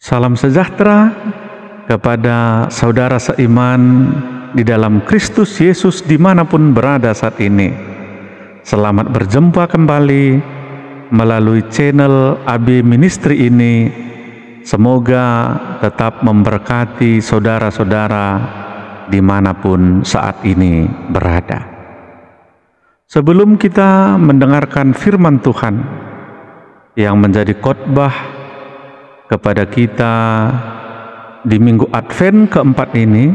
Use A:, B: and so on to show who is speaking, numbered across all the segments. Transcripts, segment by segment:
A: Salam sejahtera kepada saudara seiman di dalam Kristus Yesus dimanapun berada saat ini. Selamat berjumpa kembali melalui channel AB Ministry ini. Semoga tetap memberkati saudara-saudara dimanapun saat ini berada. Sebelum kita mendengarkan firman Tuhan yang menjadi khotbah kepada kita di minggu Advent keempat ini,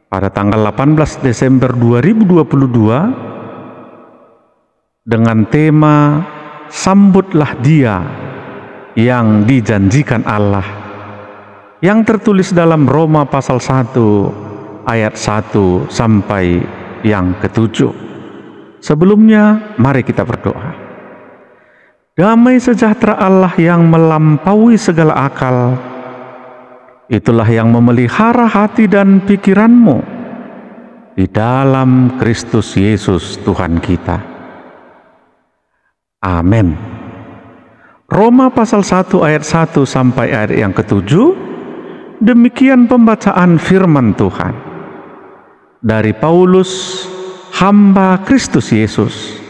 A: pada tanggal 18 Desember 2022, dengan tema Sambutlah Dia yang dijanjikan Allah, yang tertulis dalam Roma pasal 1 ayat 1 sampai yang ke-7. Sebelumnya, mari kita berdoa. Damai sejahtera Allah yang melampaui segala akal, itulah yang memelihara hati dan pikiranmu di dalam Kristus Yesus Tuhan kita. Amin. Roma pasal 1 ayat 1 sampai ayat yang ke-7, demikian pembacaan firman Tuhan dari Paulus, hamba Kristus Yesus,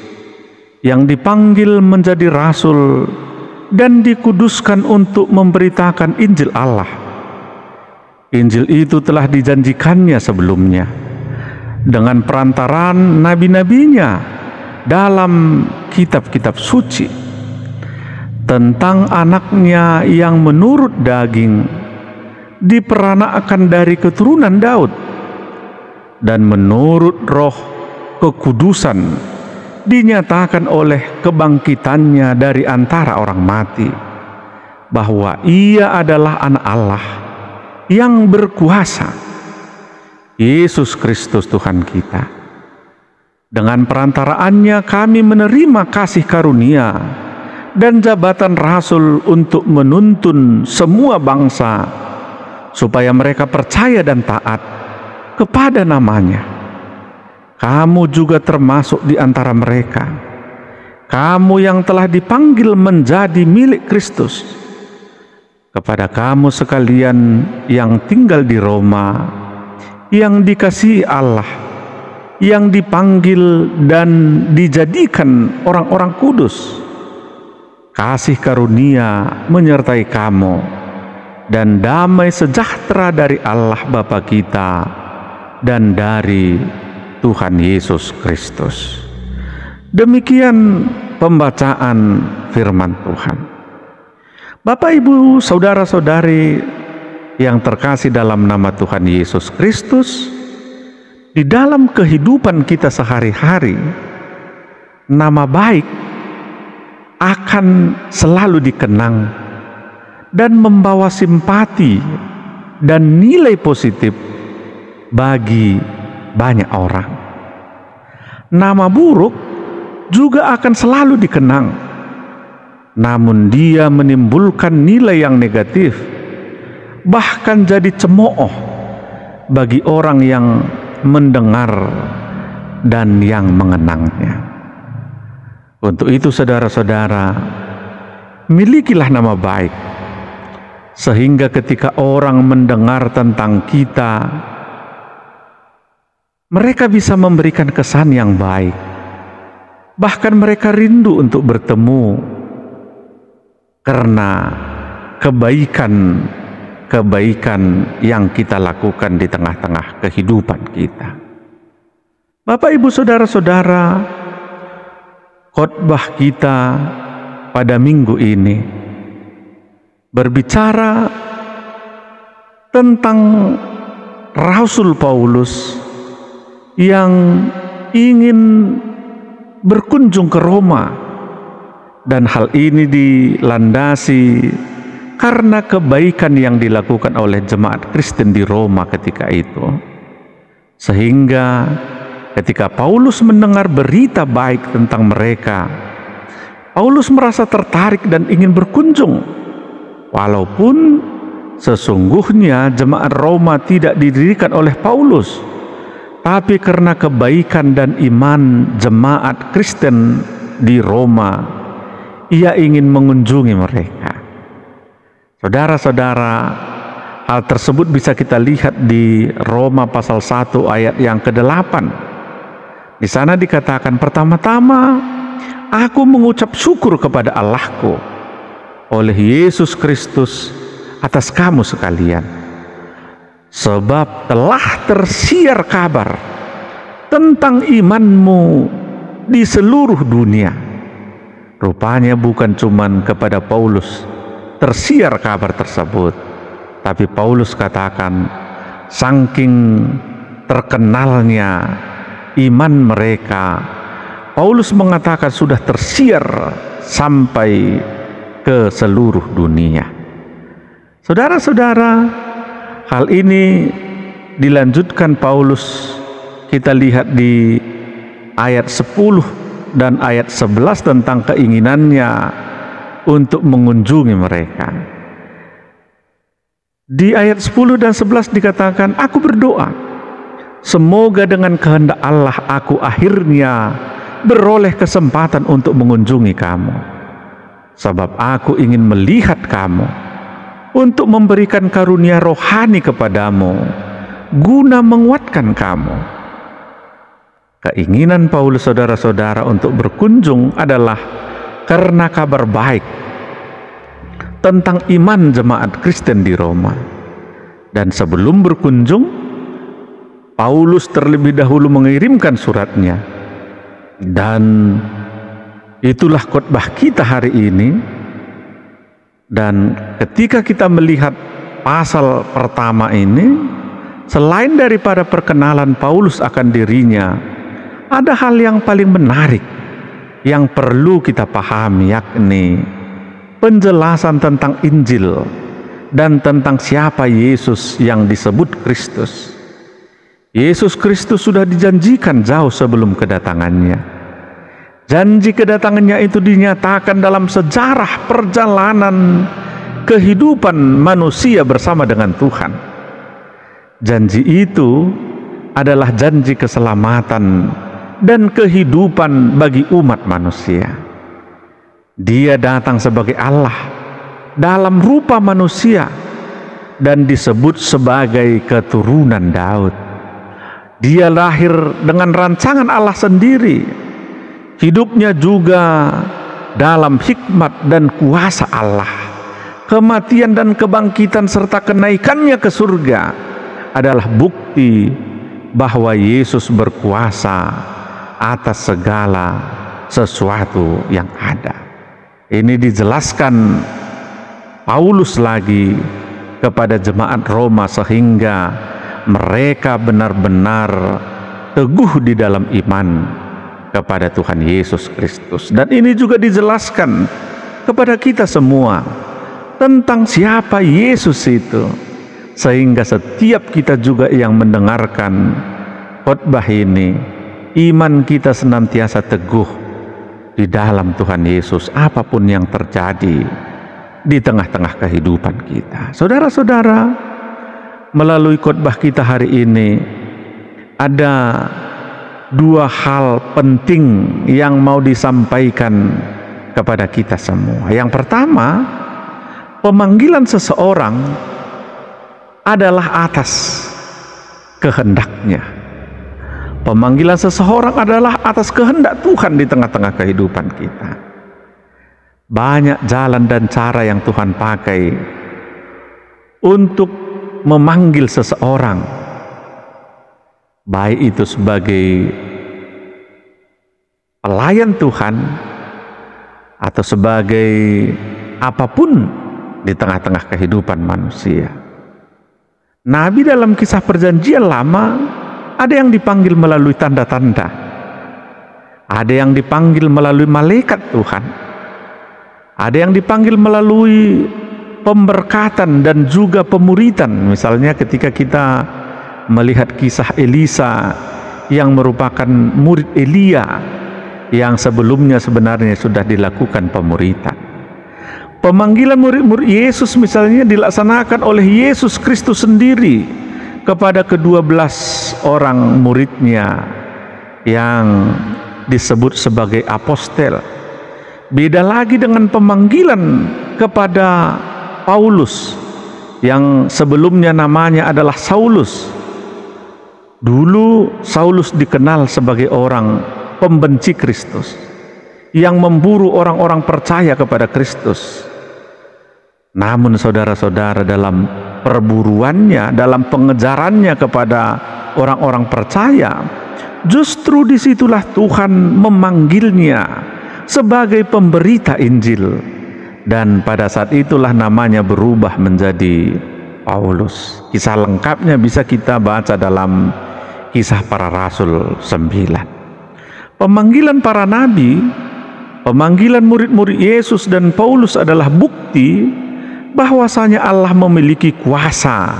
A: yang dipanggil menjadi rasul dan dikuduskan untuk memberitakan Injil Allah. Injil itu telah dijanjikannya sebelumnya dengan perantaraan nabi-nabinya dalam kitab-kitab suci tentang anaknya yang menurut daging diperanakkan dari keturunan Daud dan menurut roh kekudusan dinyatakan oleh kebangkitannya dari antara orang mati, bahwa ia adalah anak Allah yang berkuasa, Yesus Kristus Tuhan kita. Dengan perantaraannya kami menerima kasih karunia dan jabatan rasul untuk menuntun semua bangsa supaya mereka percaya dan taat kepada namanya. Kamu juga termasuk di antara mereka. Kamu yang telah dipanggil menjadi milik Kristus. Kepada kamu sekalian yang tinggal di Roma, yang dikasihi Allah, yang dipanggil dan dijadikan orang-orang kudus, kasih karunia menyertai kamu dan damai sejahtera dari Allah Bapa kita dan dari Tuhan Yesus Kristus. Demikian pembacaan firman Tuhan. Bapak, Ibu, saudara-saudari yang terkasih dalam nama Tuhan Yesus Kristus, di dalam kehidupan kita sehari-hari, nama baik akan selalu dikenang dan membawa simpati dan nilai positif bagi banyak orang. Nama buruk juga akan selalu dikenang, namun dia menimbulkan nilai yang negatif, bahkan jadi cemooh bagi orang yang mendengar dan yang mengenangnya. Untuk itu saudara-saudara, milikilah nama baik, sehingga ketika orang mendengar tentang kita, mereka bisa memberikan kesan yang baik. Bahkan mereka rindu untuk bertemu karena kebaikan yang kita lakukan di tengah-tengah kehidupan kita. Bapak, Ibu, saudara-saudara, khotbah kita pada minggu ini berbicara tentang Rasul Paulus yang ingin berkunjung ke Roma, dan hal ini dilandasi karena kebaikan yang dilakukan oleh jemaat Kristen di Roma ketika itu. Sehingga ketika Paulus mendengar berita baik tentang mereka, Paulus merasa tertarik dan ingin berkunjung, walaupun sesungguhnya jemaat Roma tidak didirikan oleh Paulus, tapi karena kebaikan dan iman jemaat Kristen di Roma, ia ingin mengunjungi mereka. Saudara-saudara, hal tersebut bisa kita lihat di Roma pasal 1 ayat yang ke-8. Di sana dikatakan, pertama-tama aku mengucap syukur kepada Allahku oleh Yesus Kristus atas kamu sekalian, sebab telah tersiar kabar tentang imanmu di seluruh dunia. Rupanya bukan cuman kepada Paulus tersiar kabar tersebut, tapi Paulus katakan saking terkenalnya iman mereka, Paulus mengatakan sudah tersiar sampai ke seluruh dunia. Saudara-saudara, hal ini dilanjutkan Paulus, kita lihat di ayat 10 dan ayat 11 tentang keinginannya untuk mengunjungi mereka. Di ayat 10 dan 11 dikatakan, aku berdoa, semoga dengan kehendak Allah aku akhirnya beroleh kesempatan untuk mengunjungi kamu, sebab aku ingin melihat kamu untuk memberikan karunia rohani kepadamu guna menguatkan kamu. Keinginan Paulus, saudara-saudara, untuk berkunjung adalah karena kabar baik tentang iman jemaat Kristen di Roma. Dan sebelum berkunjung, Paulus terlebih dahulu mengirimkan suratnya. Dan itulah khotbah kita hari ini. Dan ketika kita melihat pasal pertama ini, selain daripada perkenalan Paulus akan dirinya, ada hal yang paling menarik yang perlu kita pahami, yakni penjelasan tentang Injil dan tentang siapa Yesus yang disebut Kristus. Yesus Kristus sudah dijanjikan jauh sebelum kedatangannya. Janji kedatangannya itu dinyatakan dalam sejarah perjalanan kehidupan manusia bersama dengan Tuhan. Janji itu adalah janji keselamatan dan kehidupan bagi umat manusia. Dia datang sebagai Allah dalam rupa manusia dan disebut sebagai keturunan Daud. Dia lahir dengan rancangan Allah sendiri. Hidupnya juga dalam hikmat dan kuasa Allah. Kematian dan kebangkitan serta kenaikannya ke surga adalah bukti bahwa Yesus berkuasa atas segala sesuatu yang ada. Ini dijelaskan Paulus lagi kepada jemaat Roma sehingga mereka benar-benar teguh di dalam iman kepada Tuhan Yesus Kristus. Dan ini juga dijelaskan kepada kita semua tentang siapa Yesus itu, sehingga setiap kita juga yang mendengarkan khotbah ini, iman kita senantiasa teguh di dalam Tuhan Yesus apapun yang terjadi di tengah-tengah kehidupan kita. Saudara-saudara, melalui khotbah kita hari ini ada dua hal penting yang mau disampaikan kepada kita semua. Yang pertama, pemanggilan seseorang adalah atas kehendaknya. Pemanggilan seseorang adalah atas kehendak Tuhan di tengah-tengah kehidupan kita. Banyak jalan dan cara yang Tuhan pakai untuk memanggil seseorang, baik itu sebagai pelayan Tuhan atau sebagai apapun di tengah-tengah kehidupan manusia. Nabi dalam kisah perjanjian lama ada yang dipanggil melalui tanda-tanda, ada yang dipanggil melalui malaikat Tuhan, ada yang dipanggil melalui pemberkatan dan juga pemuritan. Misalnya ketika kita melihat kisah Elisa yang merupakan murid Elia yang sebelumnya sebenarnya sudah dilakukan pemuritan. Pemanggilan murid-murid Yesus misalnya dilaksanakan oleh Yesus Kristus sendiri kepada ke-12 orang muridnya yang disebut sebagai apostel. Beda lagi dengan pemanggilan kepada Paulus yang sebelumnya namanya adalah Saulus. Dulu Saulus dikenal sebagai orang pembenci Kristus yang memburu orang-orang percaya kepada Kristus. Namun saudara-saudara, dalam perburuannya, dalam pengejarannya kepada orang-orang percaya, justru disitulah Tuhan memanggilnya sebagai pemberita Injil, dan pada saat itulah namanya berubah menjadi Paulus. Kisah lengkapnya bisa kita baca dalam Kisah Para Rasul 9. Pemanggilan para nabi, pemanggilan murid-murid Yesus dan Paulus adalah bukti bahwasanya Allah memiliki kuasa,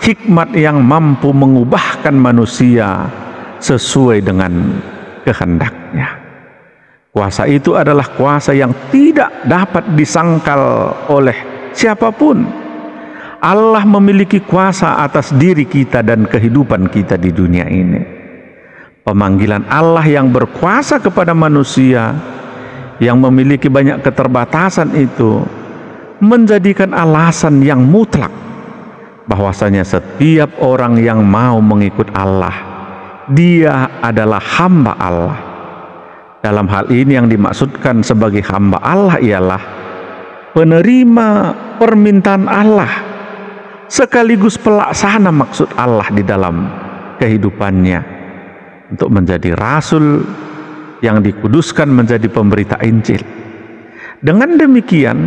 A: hikmat yang mampu mengubahkan manusia sesuai dengan kehendaknya. Kuasa itu adalah kuasa yang tidak dapat disangkal oleh siapapun. Allah memiliki kuasa atas diri kita dan kehidupan kita di dunia ini. Pemanggilan Allah yang berkuasa kepada manusia yang memiliki banyak keterbatasan itu menjadikan alasan yang mutlak bahwasanya setiap orang yang mau mengikut Allah, dia adalah hamba Allah. Dalam hal ini yang dimaksudkan sebagai hamba Allah ialah penerima permintaan Allah sekaligus pelaksana maksud Allah di dalam kehidupannya untuk menjadi rasul yang dikuduskan menjadi pemberita Injil. Dengan demikian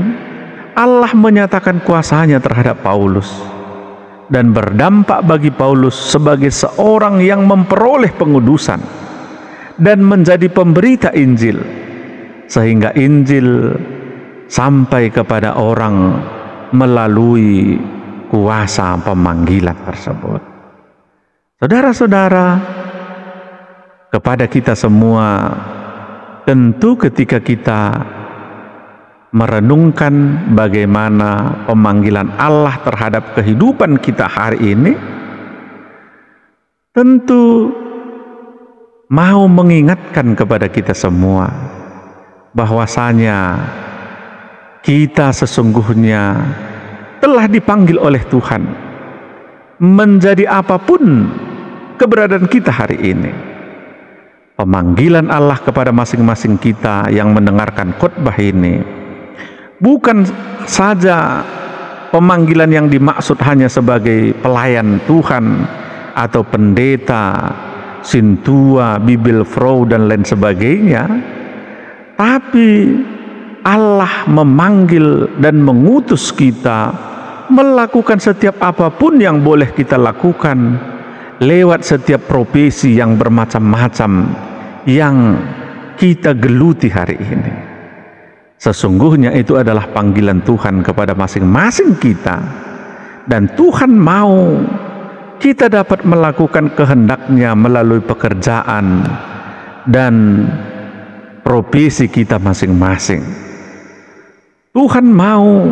A: Allah menyatakan kuasanya terhadap Paulus dan berdampak bagi Paulus sebagai seorang yang memperoleh pengudusan dan menjadi pemberita Injil, sehingga Injil sampai kepada orang melalui kuasa pemanggilan tersebut. Saudara-saudara, kepada kita semua, tentu ketika kita merenungkan bagaimana pemanggilan Allah terhadap kehidupan kita hari ini, tentu mau mengingatkan kepada kita semua bahwasanya kita sesungguhnya telah dipanggil oleh Tuhan menjadi apapun keberadaan kita hari ini. Pemanggilan Allah kepada masing-masing kita yang mendengarkan khotbah ini bukan saja pemanggilan yang dimaksud hanya sebagai pelayan Tuhan atau pendeta, sintua, bibelfrau dan lain sebagainya, tapi Allah memanggil dan mengutus kita melakukan setiap apapun yang boleh kita lakukan lewat setiap profesi yang bermacam-macam yang kita geluti hari ini. Sesungguhnya itu adalah panggilan Tuhan kepada masing-masing kita, dan Tuhan mau kita dapat melakukan kehendak-Nya melalui pekerjaan dan profesi kita masing-masing. Tuhan mau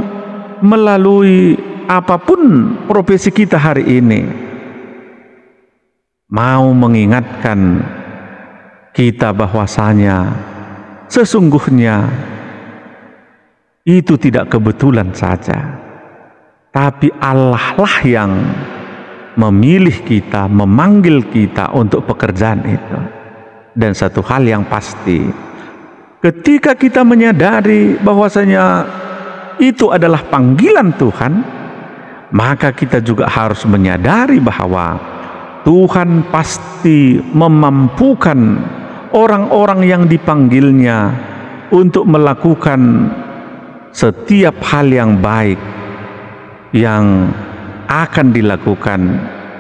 A: melalui apapun profesi kita hari ini, mau mengingatkan kita bahwasanya sesungguhnya itu tidak kebetulan saja, tapi Allah lah yang memilih kita, memanggil kita untuk pekerjaan itu. Dan satu hal yang pasti, ketika kita menyadari bahwasanya itu adalah panggilan Tuhan, maka kita juga harus menyadari bahwa Tuhan pasti memampukan orang-orang yang dipanggilnya untuk melakukan setiap hal yang baik yang akan dilakukan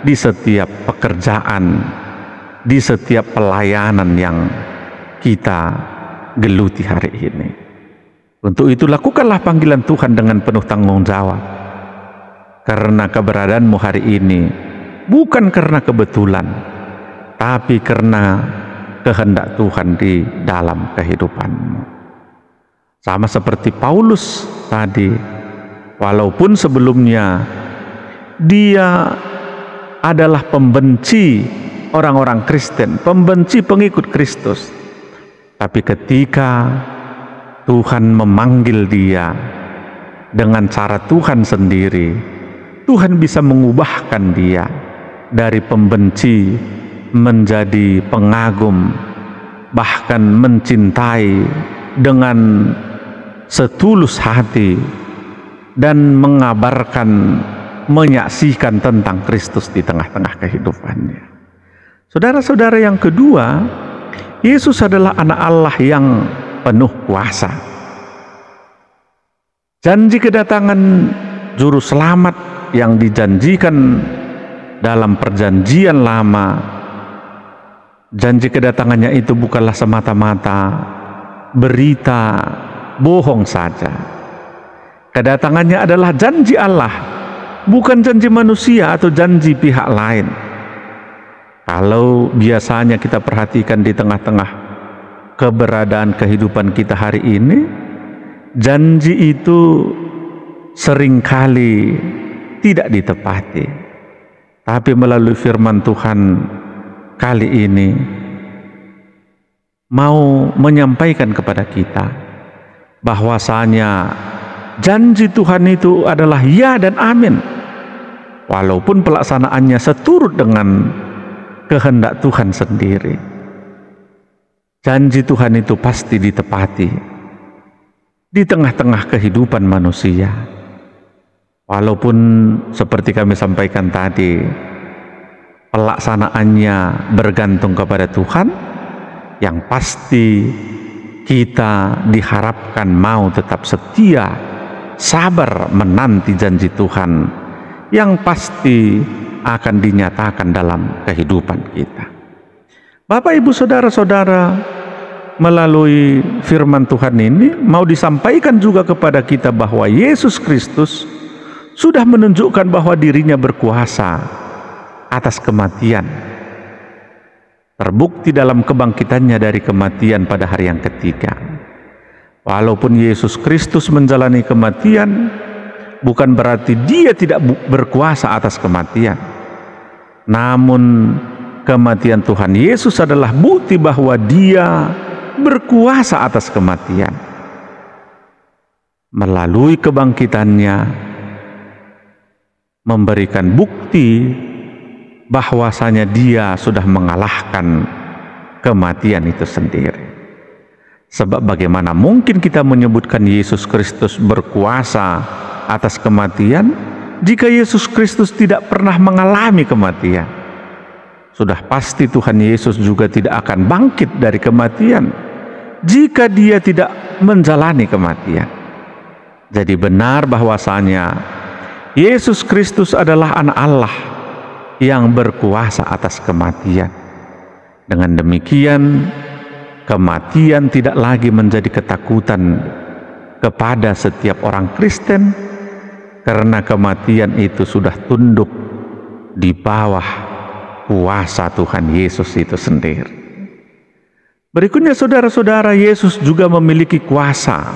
A: di setiap pekerjaan, di setiap pelayanan yang kita geluti hari ini. Untuk itu lakukanlah panggilan Tuhan dengan penuh tanggung jawab, karena keberadaanmu hari ini bukan karena kebetulan, tapi karena kehendak Tuhan di dalam kehidupanmu. Sama seperti Paulus tadi, walaupun sebelumnya dia adalah pembenci orang-orang Kristen, pembenci pengikut Kristus, tapi ketika Tuhan memanggil dia, dengan cara Tuhan sendiri, Tuhan bisa mengubahkan dia dari pembenci menjadi pengagum, bahkan mencintai dengan setulus hati dan mengabarkan, menyaksikan tentang Kristus di tengah-tengah kehidupannya. Saudara-saudara, yang kedua, Yesus adalah anak Allah yang penuh kuasa. Janji kedatangan juru selamat yang dijanjikan dalam perjanjian lama, janji kedatangannya itu bukanlah semata-mata berita bohong saja. Kedatangannya adalah janji Allah, bukan janji manusia atau janji pihak lain. Kalau biasanya kita perhatikan di tengah-tengah keberadaan kehidupan kita hari ini, janji itu seringkali tidak ditepati. Tapi melalui firman Tuhan kali ini mau menyampaikan kepada kita bahwasanya janji Tuhan itu adalah ya dan amin, walaupun pelaksanaannya seturut dengan kehendak Tuhan sendiri. Janji Tuhan itu pasti ditepati di tengah-tengah kehidupan manusia, walaupun seperti kami sampaikan tadi, pelaksanaannya bergantung kepada Tuhan. Yang pasti kita diharapkan mau tetap setia, sabar menanti janji Tuhan yang pasti akan dinyatakan dalam kehidupan kita. Bapak, Ibu, saudara-saudara, melalui firman Tuhan ini mau disampaikan juga kepada kita bahwa Yesus Kristus sudah menunjukkan bahwa dirinya berkuasa atas kematian. Terbukti dalam kebangkitannya dari kematian pada hari yang ketiga. Walaupun Yesus Kristus menjalani kematian, bukan berarti dia tidak berkuasa atas kematian. Namun kematian Tuhan Yesus adalah bukti bahwa dia berkuasa atas kematian. Melalui kebangkitannya memberikan bukti bahwasanya dia sudah mengalahkan kematian itu sendiri. Sebab bagaimana mungkin kita menyebutkan Yesus Kristus berkuasa atas kematian jika Yesus Kristus tidak pernah mengalami kematian? Sudah pasti Tuhan Yesus juga tidak akan bangkit dari kematian jika dia tidak menjalani kematian. Jadi benar bahwasanya Yesus Kristus adalah anak Allah yang berkuasa atas kematian. Dengan demikian, kematian tidak lagi menjadi ketakutan kepada setiap orang Kristen, karena kematian itu sudah tunduk di bawah kuasa Tuhan Yesus itu sendiri. Berikutnya, saudara-saudara, Yesus juga memiliki kuasa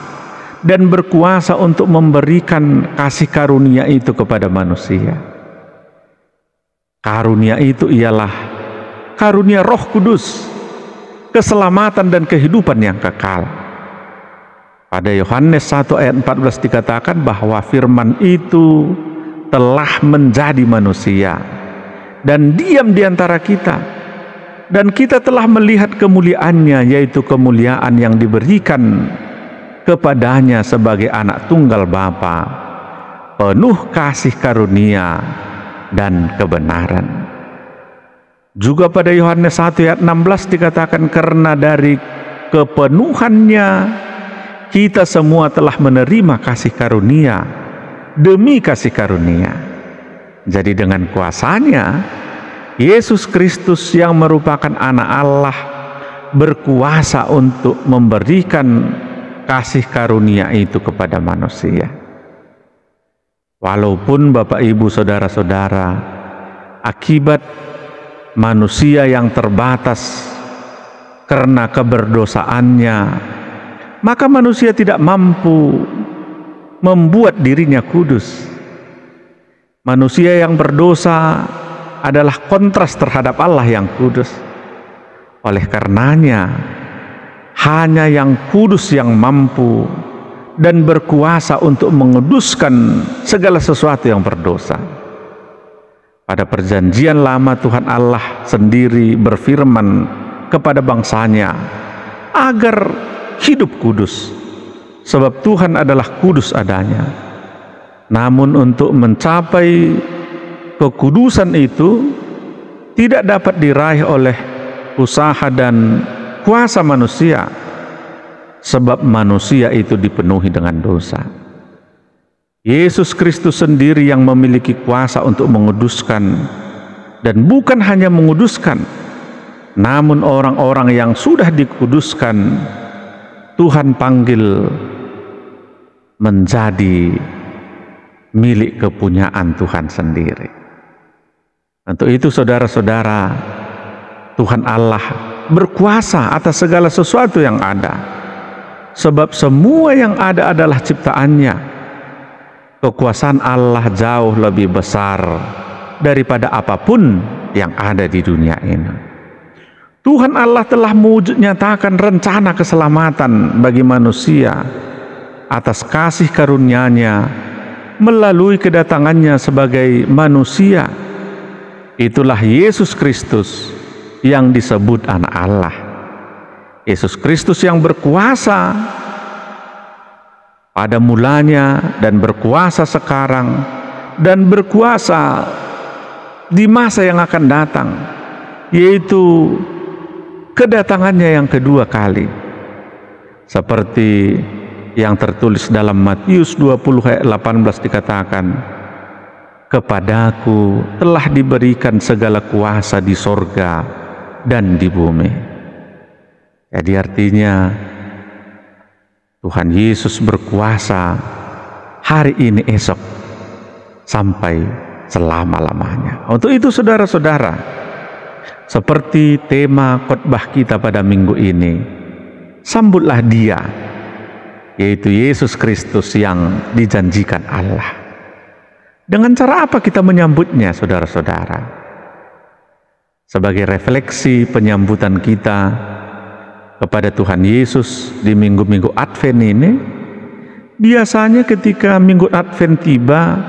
A: dan berkuasa untuk memberikan kasih karunia itu kepada manusia. Karunia itu ialah karunia Roh Kudus, keselamatan dan kehidupan yang kekal. Pada Yohanes 1 ayat 14 dikatakan bahwa firman itu telah menjadi manusia dan diam di antara kita, dan kita telah melihat kemuliaannya, yaitu kemuliaan yang diberikan kepadanya sebagai anak tunggal Bapa, penuh kasih karunia dan kebenaran. Juga pada Yohanes 1 ayat 16 dikatakan, karena dari kepenuhannya kita semua telah menerima kasih karunia demi kasih karunia. Jadi dengan kuasanya Yesus Kristus yang merupakan anak Allah berkuasa untuk memberikan kasih karunia itu kepada manusia. Walaupun Bapak, Ibu, saudara-saudara, akibat manusia yang terbatas karena keberdosaannya, maka manusia tidak mampu membuat dirinya kudus. Manusia yang berdosa adalah kontras terhadap Allah yang kudus. Oleh karenanya, hanya yang kudus yang mampu dan berkuasa untuk menguduskan segala sesuatu yang berdosa. Pada perjanjian lama Tuhan Allah sendiri berfirman kepada bangsanya agar hidup kudus, sebab Tuhan adalah kudus adanya. Namun untuk mencapai kekudusan itu tidak dapat diraih oleh usaha dan kuasa manusia, sebab manusia itu dipenuhi dengan dosa. Yesus Kristus sendiri yang memiliki kuasa untuk menguduskan, dan bukan hanya menguduskan, namun orang-orang yang sudah dikuduskan Tuhan panggil menjadi milik kepunyaan Tuhan sendiri. Untuk itu saudara-saudara, Tuhan Allah berkuasa atas segala sesuatu yang ada, sebab semua yang ada adalah ciptaannya. Kekuasaan Allah jauh lebih besar daripada apapun yang ada di dunia ini. Tuhan Allah telah menyatakan rencana keselamatan bagi manusia atas kasih karunia-Nya melalui kedatangannya sebagai manusia. Itulah Yesus Kristus yang disebut anak Allah. Yesus Kristus yang berkuasa pada mulanya dan berkuasa sekarang dan berkuasa di masa yang akan datang, yaitu kedatangannya yang kedua kali, seperti yang tertulis dalam Matius 20 ayat 18 dikatakan, "Kepadaku telah diberikan segala kuasa di sorga dan di bumi." Jadi artinya Tuhan Yesus berkuasa hari ini, esok, sampai selama-lamanya. Untuk itu saudara-saudara, seperti tema khotbah kita pada minggu ini, sambutlah Dia, yaitu Yesus Kristus yang dijanjikan Allah. Dengan cara apa kita menyambutnya, saudara-saudara? Sebagai refleksi penyambutan kita kepada Tuhan Yesus di minggu-minggu Advent ini, biasanya ketika minggu Advent tiba,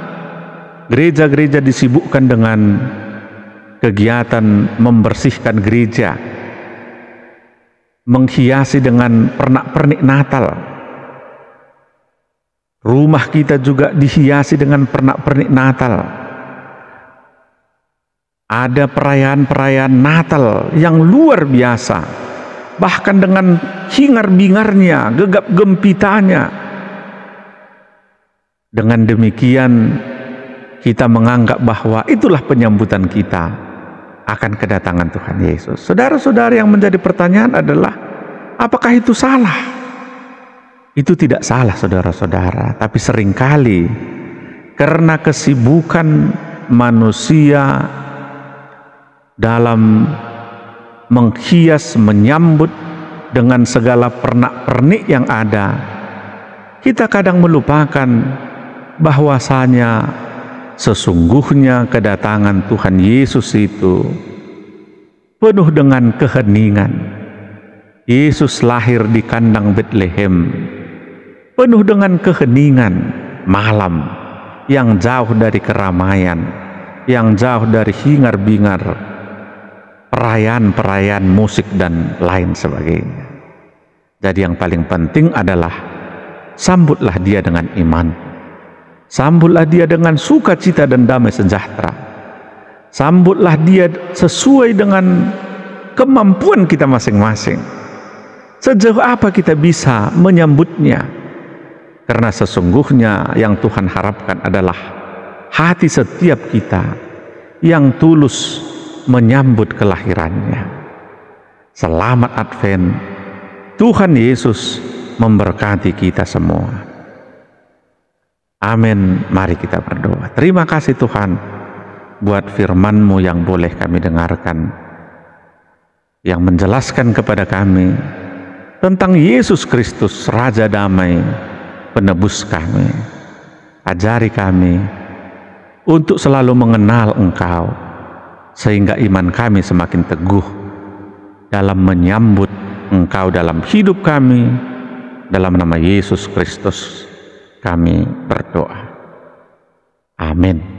A: gereja-gereja disibukkan dengan kegiatan membersihkan gereja, menghiasi dengan pernak-pernik Natal. Rumah kita juga dihiasi dengan pernak-pernik Natal. Ada perayaan-perayaan Natal yang luar biasa, bahkan dengan hingar-bingarnya, gegap gempitanya. Dengan demikian kita menganggap bahwa itulah penyambutan kita akan kedatangan Tuhan Yesus. Saudara-saudara, yang menjadi pertanyaan adalah, apakah itu salah? Itu tidak salah, saudara-saudara, tapi seringkali karena kesibukan manusia dalam menghias, menyambut dengan segala pernak-pernik yang ada, kita kadang melupakan bahwasanya sesungguhnya kedatangan Tuhan Yesus itu penuh dengan keheningan. Yesus lahir di kandang Betlehem, penuh dengan keheningan malam yang jauh dari keramaian, yang jauh dari hingar-bingar perayaan-perayaan musik dan lain sebagainya. Jadi yang paling penting adalah sambutlah Dia dengan iman, sambutlah Dia dengan sukacita dan damai sejahtera, sambutlah Dia sesuai dengan kemampuan kita masing-masing. Sejauh apa kita bisa menyambutnya, karena sesungguhnya yang Tuhan harapkan adalah hati setiap kita yang tulus menyambut kelahirannya. Selamat Advent. Tuhan Yesus memberkati kita semua. Amin. Mari kita berdoa. Terima kasih Tuhan buat firman-Mu yang boleh kami dengarkan, yang menjelaskan kepada kami tentang Yesus Kristus, Raja Damai, penebus kami. Ajari kami untuk selalu mengenal Engkau, sehingga iman kami semakin teguh dalam menyambut Engkau dalam hidup kami, Dalam nama Yesus Kristus kami berdoa. Amin.